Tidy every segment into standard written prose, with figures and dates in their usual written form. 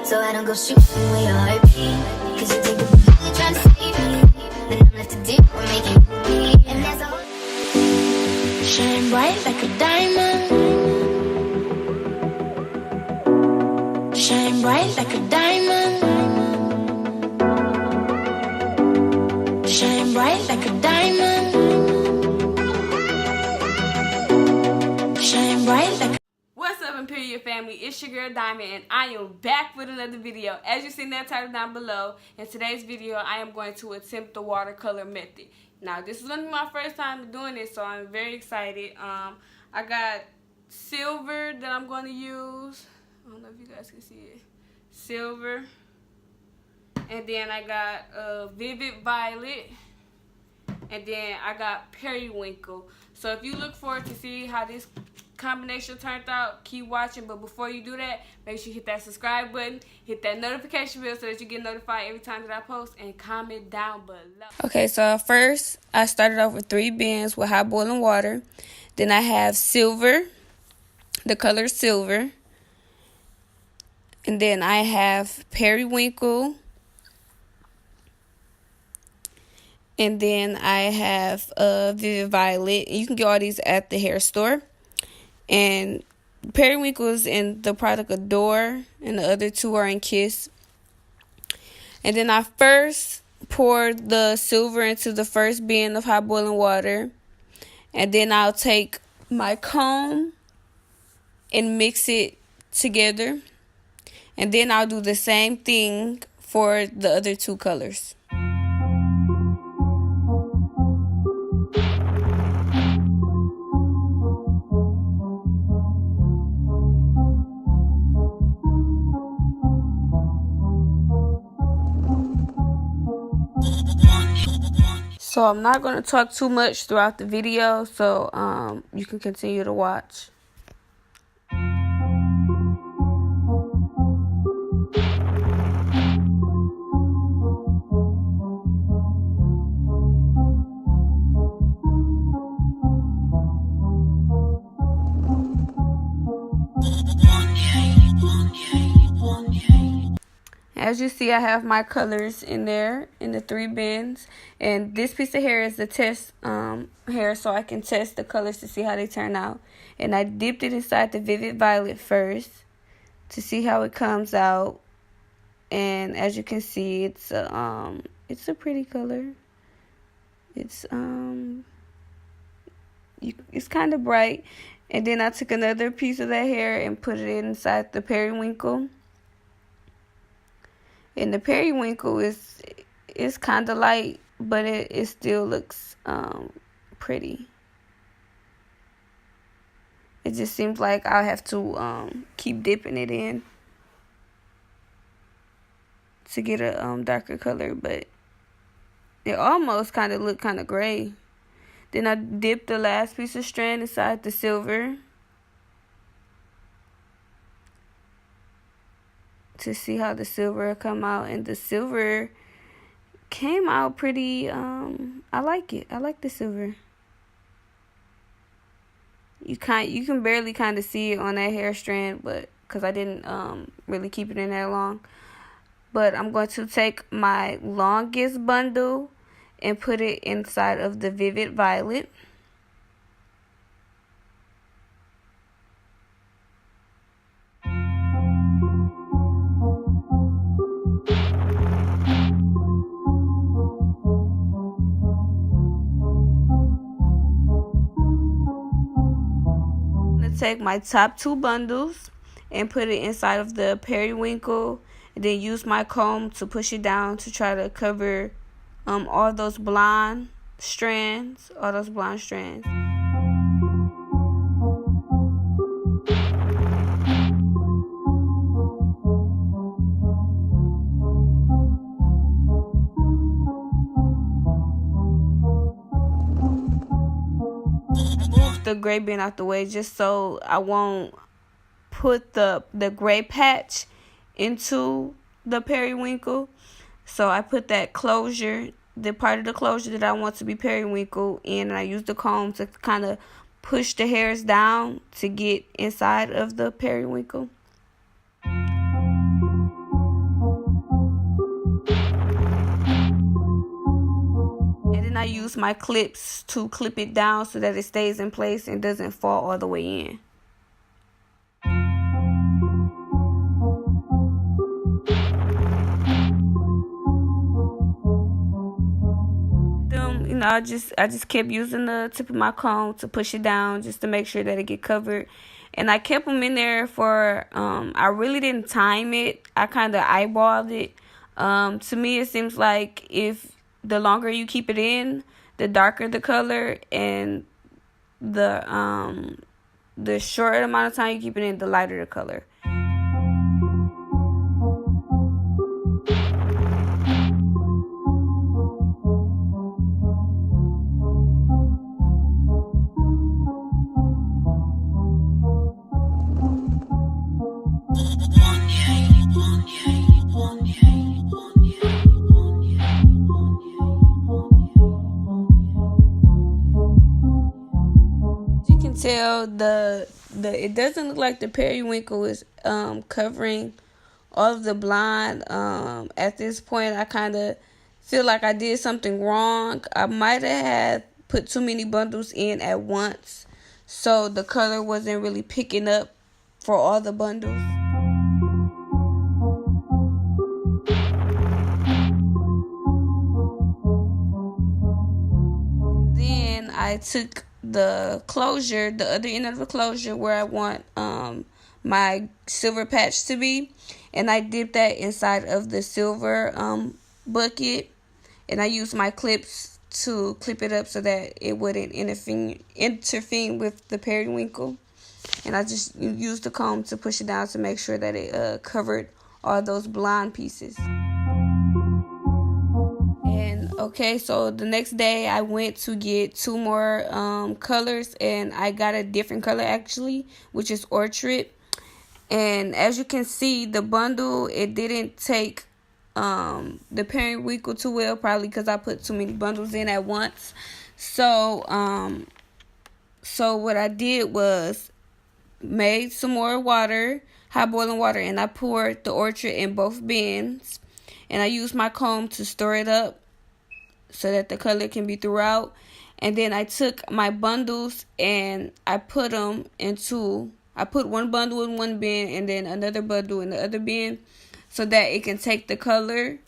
so I don't go shooting with your heartbeat. Cause you take a bullet trying to save me, then I'm left to deal with making me. And that's a whole shine bright like a diamond. Shine bright like a diamond. Shine bright like a diamond. Shine bright like a... What's up, Imperial family? It's your girl Diamond, and I am back with another video. As you seen that title down below, in today's video, I am going to attempt the watercolor method. Now, this is going to be my first time doing this, so I'm very excited. I got silver that I'm going to use. I don't know if you guys can see it. Silver. And then I got vivid violet. And then I got periwinkle. So if you look forward to see how this combination turned out, keep watching. But before you do that, make sure you hit that subscribe button, hit that notification bell so that you get notified every time that I post, and comment down below. Okay, so first I started off with 3 bins with hot boiling water. Then I have silver, the color silver. And then I have periwinkle. And then I have vivid violet. You can get all these at the hair store. And periwinkle is in the product Adore, and the other 2 are in Kiss. And then I first poured the silver into the first bin of hot boiling water. And then I'll take my comb and mix it together. And then I'll do the same thing for the other 2 colors. So I'm not going to talk too much throughout the video, so you can continue to watch. As you see, I have my colors in there in the 3 bins, and this piece of hair is the test hair, so I can test the colors to see how they turn out. And I dipped it inside the vivid violet first to see how it comes out. And as you can see, it's a pretty color. It's kind of bright. And then I took another piece of that hair and put it inside the periwinkle. And the periwinkle is kind of light, but it still looks pretty. It just seems like I'll have to keep dipping it in to get a darker color, but it almost kind of looked kind of gray. Then I dipped the last piece of strand inside the silver to see how the silver come out, and the silver came out pretty. I like it. I like the silver. You can barely kind of see it on that hair strand, but because I didn't really keep it in that long. But I'm going to take my longest bundle and put it inside of the vivid violet. Take my top 2 bundles and put it inside of the periwinkle, and then use my comb to push it down to try to cover all those blonde strands. The gray bin out the way just so I won't put the gray patch into the periwinkle. So I put that closure, the part of the closure that I want to be periwinkle in, and I use the comb to kind of push the hairs down to get inside of the periwinkle. I use my clips to clip it down so that it stays in place and doesn't fall all the way in. You know, I just kept using the tip of my comb to push it down just to make sure that it get covered. And I kept them in there for, I really didn't time it. I kind of eyeballed it. To me, it seems like if the longer you keep it in, the darker the color, and the short amount of time you keep it in, the lighter the color. Tell it doesn't look like the periwinkle is covering all of the blonde. At this point, I kind of feel like I did something wrong. I might have put too many bundles in at once, so the color wasn't really picking up for all the bundles. Then I took the closure, the other end of the closure where I want my silver patch to be, and I dipped that inside of the silver bucket, and I used my clips to clip it up so that it wouldn't interfere with the periwinkle, and I just used the comb to push it down to make sure that it covered all those blonde pieces. Okay, so the next day I went to get 2 more colors, and I got a different color actually, which is Orchard. And as you can see, the bundle, it didn't take the periwinkle too well, probably because I put too many bundles in at once. So what I did was made some more water, hot boiling water, and I poured the Orchard in both bins, and I used my comb to stir it up so that the color can be throughout. And then I took my bundles and I put them into, I put one bundle in one bin and then another bundle in the other bin so that it can take the color.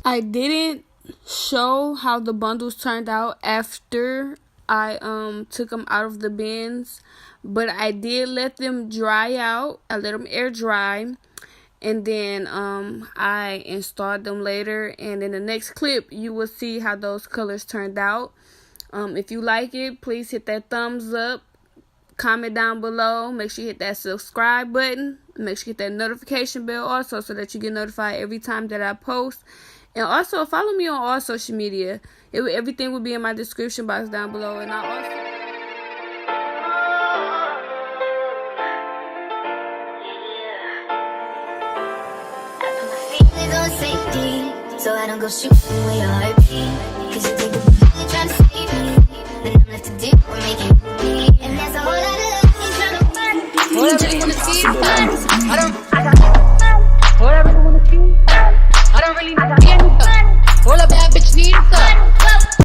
I didn't show how the bundles turned out after I took them out of the bins, but I did let them dry out. I let them air dry, and then I installed them later. And in the next clip, you will see how those colors turned out. If you like it, please hit that thumbs up. Comment down below. Make sure you hit that subscribe button. Make sure you hit that notification bell also so that you get notified every time that I post. And also follow me on all social media. Everything will be in my description box down below. And I also... So I don't go shooting where your heart beat. Cause you take a bullet trying to save me. Then I'm left to deal with making me. And that's a whole lot of love trying to work. You just wanna see it fun. I don't